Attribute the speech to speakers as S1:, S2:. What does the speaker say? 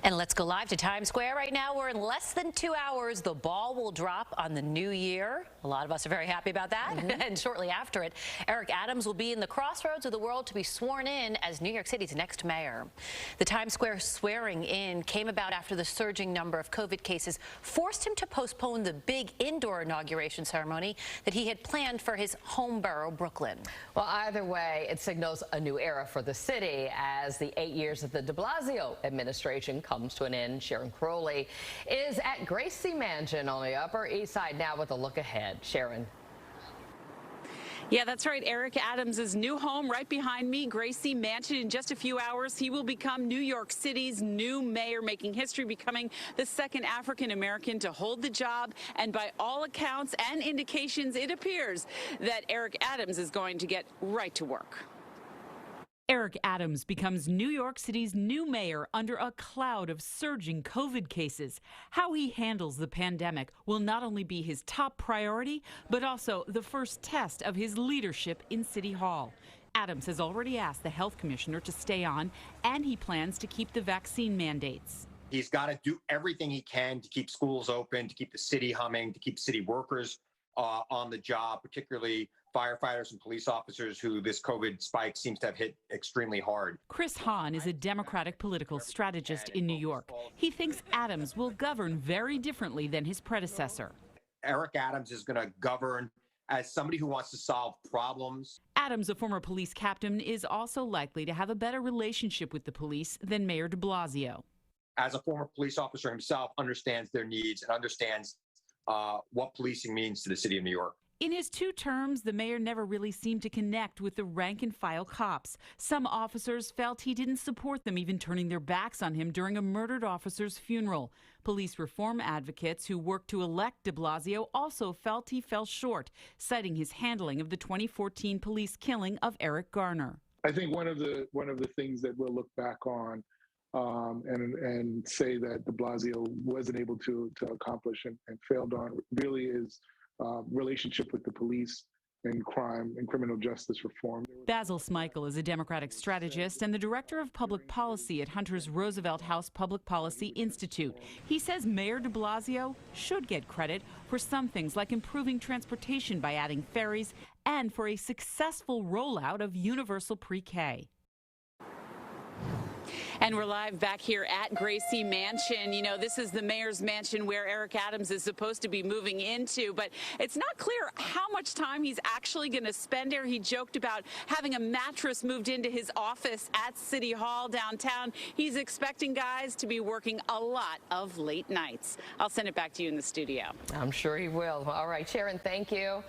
S1: And let's go live to Times Square right now. We're in less than 2 hours. The ball will drop on the new year. A lot of us are very happy about that. And shortly after it, Eric Adams will be in the crossroads of the world to be sworn in as New York City's next mayor. The Times Square swearing in came about after the surging number of COVID cases forced him to postpone the big indoor inauguration ceremony that he had planned for his home borough, Brooklyn.
S2: Well, either way, it signals a new era for the city as the 8 years of the de Blasio administration comes to an end. Sharon CROWLEY is at Gracie Mansion on the Upper East Side now with a look ahead. Sharon.
S3: Yeah, that's right. Eric Adams' new home right behind me, Gracie Mansion. In just a few hours, he will become New York City's new mayor, making history, becoming the second African-American to hold the job. And by all accounts and indications, it appears that Eric Adams is going to get right to work.
S4: Eric Adams becomes New York City's new mayor under a cloud of surging COVID cases. How he handles the pandemic will not only be his top priority, but also the first test of his leadership in City Hall. Adams has already asked the health commissioner to stay on, and he plans to keep the vaccine mandates.
S5: He's got to do everything he can to keep schools open, to keep the city humming, to keep city workers on the job, particularly firefighters and police officers who this COVID spike seems to have hit extremely hard.
S4: HAHN is a Democratic political strategist in New York. He thinks Adams will govern very differently than his predecessor.
S5: Eric Adams is going to govern as somebody who wants to solve problems.
S4: Adams, a former police captain, is also likely to have a better relationship with the police than Mayor de Blasio.
S5: As a former police officer himself, understands their needs and understands what policing means to the city of New York.
S4: In his 2 terms, the mayor never really seemed to connect with the rank-and-file cops. Some officers felt he didn't support them, even turning their backs on him during a murdered officer's funeral. Police reform advocates who worked to elect de Blasio also felt he fell short, citing his handling of the 2014 police killing of Eric Garner.
S6: I think one of the things that we'll look back on and say that de Blasio wasn't able to accomplish and failed on really is relationship with the police and crime and criminal justice reform.
S4: BASIL SMIKLE is a Democratic strategist and the director of public policy at Hunter's Roosevelt House Public Policy Institute. He says Mayor de Blasio should get credit for some things like improving transportation by adding ferries and for a successful rollout of universal pre-K.
S3: And we're live back here at Gracie Mansion. You know, this is the mayor's mansion where Eric Adams is supposed to be moving into, but it's not clear how much time he's actually going to spend there. He joked about having a mattress moved into his office at City Hall downtown. He's expecting guys to be working a lot of late nights. I'll send it back to you in the studio.
S2: I'm sure he will. All right, Sharon, thank you.